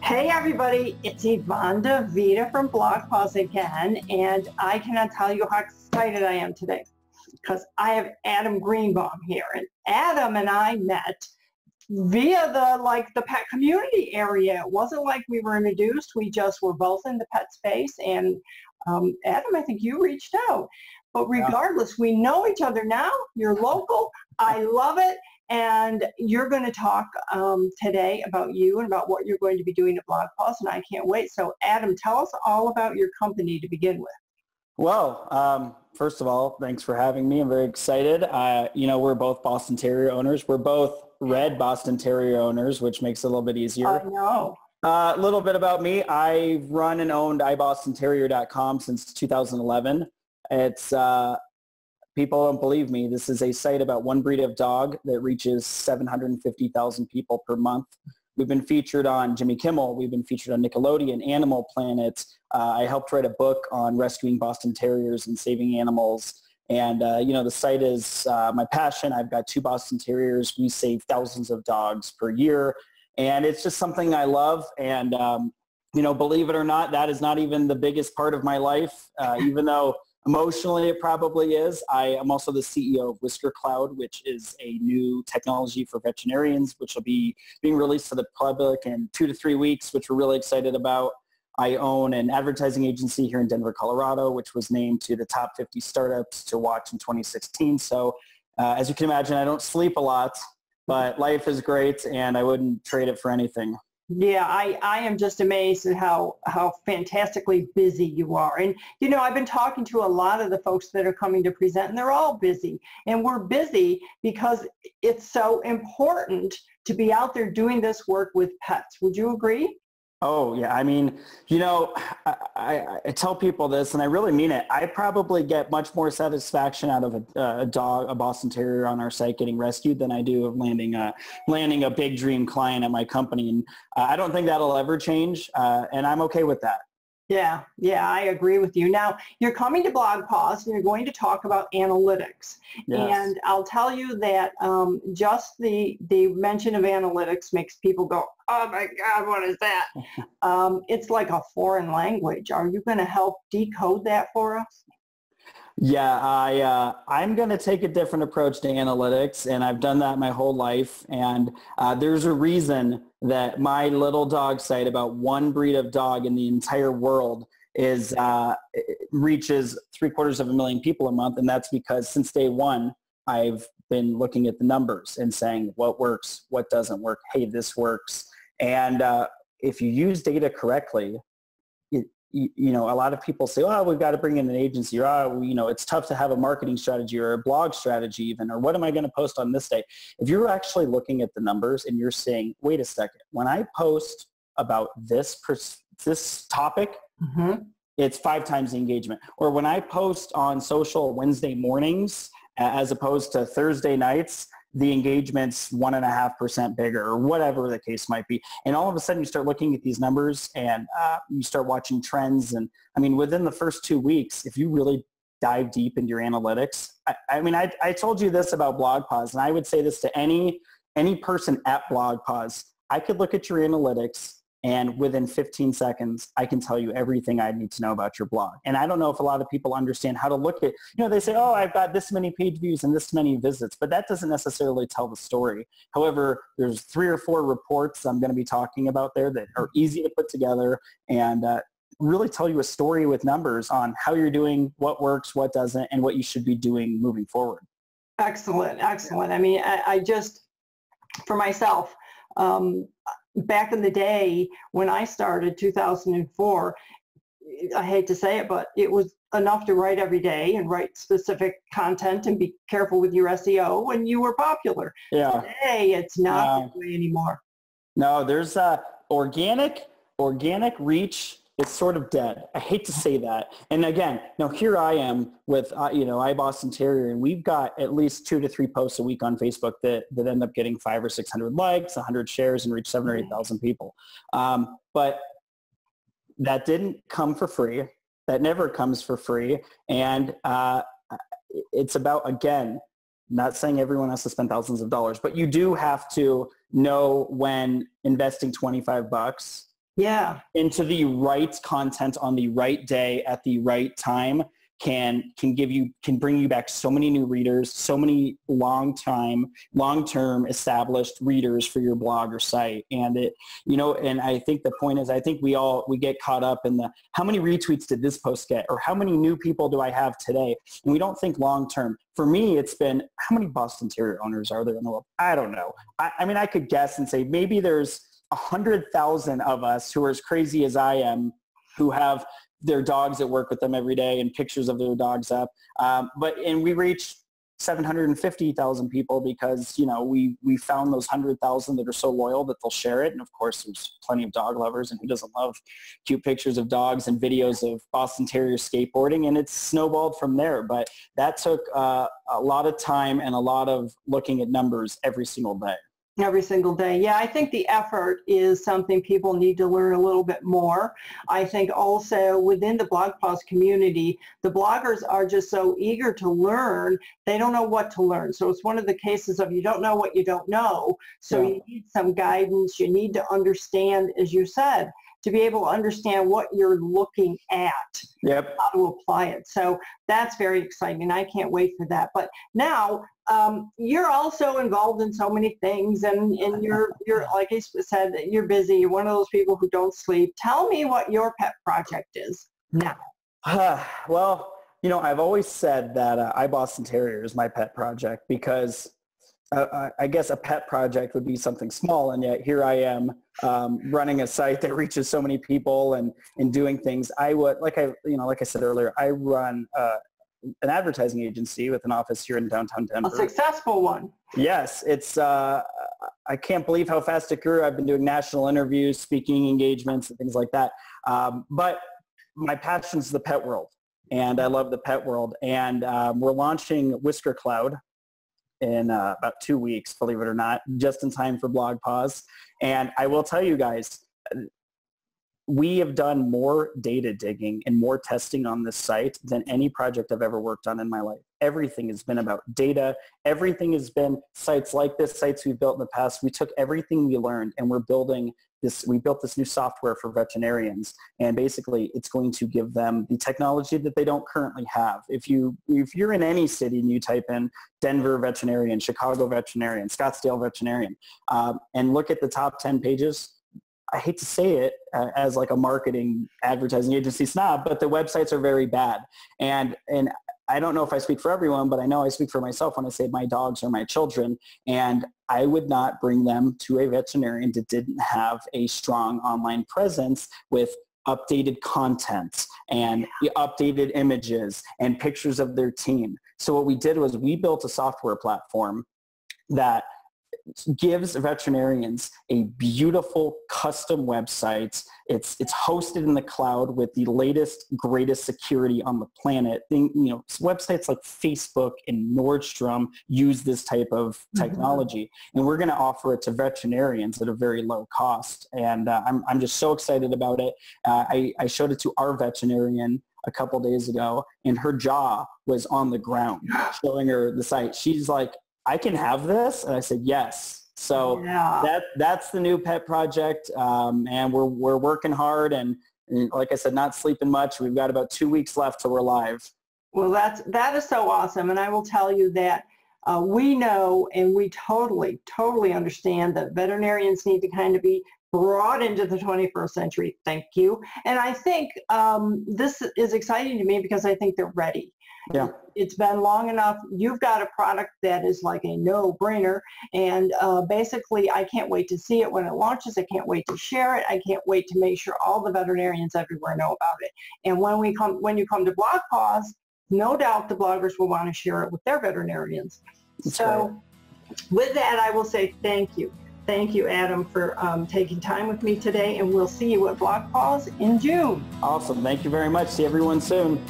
Hey everybody, it's Yvonne DiVita from BlogPaws again, and I cannot tell you how excited I am today because I have Adam Greenbaum here, and Adam and I met via the pet community area. It wasn't like we were introduced, we just were both in the pet space, and Adam, I think you reached out. But regardless, we know each other now. You're local. I love it. And you're going to talk today about you and about what you're going to be doing at BlogPaws, and I can't wait. So Adam, tell us all about your company to begin with. Well, first of all, thanks for having me. I'm very excited. We're both Boston Terrier owners. We're both red Boston Terrier owners, which makes it a little bit easier. I know. A little bit about me. I've run and owned iBostonTerrier.com since 2011. It's people don't believe me. This is a site about one breed of dog that reaches 750,000 people per month. We've been featured on Jimmy Kimmel. We've been featured on Nickelodeon, Animal Planet. I helped write a book on rescuing Boston Terriers and saving animals. And, the site is my passion. I've got 2 Boston Terriers. We save thousands of dogs per year. And it's just something I love. And, believe it or not, that is not even the biggest part of my life, even though emotionally, it probably is. I am also the CEO of Whisker Cloud, which is a new technology for veterinarians, which will be being released to the public in 2 to 3 weeks, which we're really excited about. I own an advertising agency here in Denver, Colorado, which was named to the top 50 startups to watch in 2016. So as you can imagine, I don't sleep a lot, but life is great, and I wouldn't trade it for anything. Yeah, I am just amazed at how fantastically busy you are. And, I've been talking to a lot of the folks that are coming to present, and they're all busy. And we're busy because it's so important to be out there doing this work with pets. Would you agree? Oh, yeah. I mean, I tell people this, and I really mean it. I probably get much more satisfaction out of a dog, a Boston Terrier on our site getting rescued than I do of landing a big dream client at my company. And I don't think that'll ever change, and I'm okay with that. Yeah, I agree with you. Now, you're coming to BlogPaws, and you're going to talk about analytics. Yes. And I'll tell you that just the mention of analytics makes people go, oh my God, what is that? It's like a foreign language. Are you going to help decode that for us? Yeah, I'm going to take a different approach to analytics, and I've done that my whole life. And there's a reason that my little dog site about one breed of dog in the entire world reaches 750,000 people a month. And that's because since day one, I've been looking at the numbers and saying what works, what doesn't work. Hey, this works. And if you use data correctly, a lot of people say, oh, we've got to bring in an agency, or, it's tough to have a marketing strategy or a blog strategy even, or what am I going to post on this day? If you're actually looking at the numbers and you're saying, wait a second, when I post about this topic, it's 5 times the engagement. Or when I post on social Wednesday mornings as opposed to Thursday nights, the engagement's 1.5% bigger, or whatever the case might be. And all of a sudden you start looking at these numbers and you start watching trends. And I mean, within the first 2 weeks, if you really dive deep into your analytics, I told you this about BlogPaws, and I would say this to any person at BlogPaws. I could look at your analytics, and within 15 seconds, I can tell you everything I need to know about your blog. And I don't know if a lot of people understand how to look at, they say, oh, I've got this many page views and this many visits, but that doesn't necessarily tell the story. However, there's 3 or 4 reports I'm going to be talking about there that are easy to put together and really tell you a story with numbers on how you're doing, what works, what doesn't, and what you should be doing moving forward. Excellent. I mean, I just, for myself, back in the day when I started, 2004, I hate to say it, but it was enough to write every day and write specific content and be careful with your SEO when you were popular. Yeah. Today, it's not that way anymore. No, there's organic reach. It's sort of dead. I hate to say that. And again, now here I am with, iBoston Terrier, and we've got at least 2 to 3 posts a week on Facebook that end up getting 500 or 600 likes, 100 shares, and reach 7,000 or 8,000 people. But that didn't come for free. That never comes for free. And it's about, again, not saying everyone has to spend thousands of dollars, but you do have to know when investing $25 Yeah. into the right content on the right day at the right time can bring you back so many new readers, so many long-term established readers for your blog or site. And and I think the point is, I think we get caught up in the, how many retweets did this post get? Or how many new people do I have today? And we don't think long-term. For me, it's been, how many Boston Terrier owners are there in the world? I don't know. I mean, I could guess and say maybe there's 100,000 of us who are as crazy as I am, who have their dogs that work with them every day and pictures of their dogs up. And we reach 750,000 people because, we found those 100,000 that are so loyal that they'll share it. And of course, there's plenty of dog lovers, and who doesn't love cute pictures of dogs and videos of Boston Terrier skateboarding, and it's snowballed from there. But that took a lot of time and a lot of looking at numbers every single day. Every single day. Yeah, I think the effort is something people need to learn a little bit more. I think also within the BlogPaws community, the bloggers are just so eager to learn, they don't know what to learn. So it's one of the cases of you don't know what you don't know. So you need some guidance. You need to understand, as you said, to be able to understand what you're looking at, how to apply it. So that's very exciting. I can't wait for that. But now you're also involved in so many things, and you're like I said, you're busy. You're one of those people who don't sleep. Tell me what your pet project is now. Well, I've always said that Boston Terrier is my pet project, because I guess a pet project would be something small, and yet here I am running a site that reaches so many people and doing things. I would, like I said earlier, I run an advertising agency with an office here in downtown Denver. A successful one. Yes, it's. I can't believe how fast it grew. I've been doing national interviews, speaking engagements, and things like that. But my passion is the pet world, and I love the pet world. And we're launching Whisker Cloud in about 2 weeks, believe it or not, just in time for BlogPaws. And I will tell you guys, we have done more data digging and more testing on this site than any project I've ever worked on in my life. Everything has been about data. Everything has been sites like this, sites we've built in the past. We took everything we learned, and we built this new software for veterinarians, and basically it's going to give them the technology that they don't currently have. If you're in any city and you type in Denver veterinarian, Chicago veterinarian, Scottsdale veterinarian, and look at the top 10 pages, I hate to say it as like a marketing advertising agency snob, but the websites are very bad. And I don't know if I speak for everyone, but I know I speak for myself when I say my dogs are my children, and I would not bring them to a veterinarian that didn't have a strong online presence with updated content and updated images and pictures of their team. So what we did was we built a software platform that gives veterinarians a beautiful custom website. It's hosted in the cloud with the latest, greatest security on the planet. Websites like Facebook and Nordstrom use this type of technology, and we're going to offer it to veterinarians at a very low cost. And I'm just so excited about it. I showed it to our veterinarian a couple days ago, and her jaw was on the ground showing her the site. She's like, I can have this? And I said, yes. So that's the new pet project. And we're working hard, and like I said, not sleeping much. We've got about 2 weeks left till we're live. Well, that is so awesome. And I will tell you that we know, and we totally understand that veterinarians need to kind of be brought into the 21st century. Thank you. And I think this is exciting to me because I think they're ready. Yeah. It's been long enough. You've got a product that is like a no-brainer, and basically I can't wait to see it when it launches. I can't wait to share it. I can't wait to make sure all the veterinarians everywhere know about it. And when you come to BlogPaws, no doubt the bloggers will want to share it with their veterinarians. That's so with that, I will say thank you. Thank you, Adam, for taking time with me today, and we'll see you at BlogPaws in June. Awesome. Thank you very much. See everyone soon.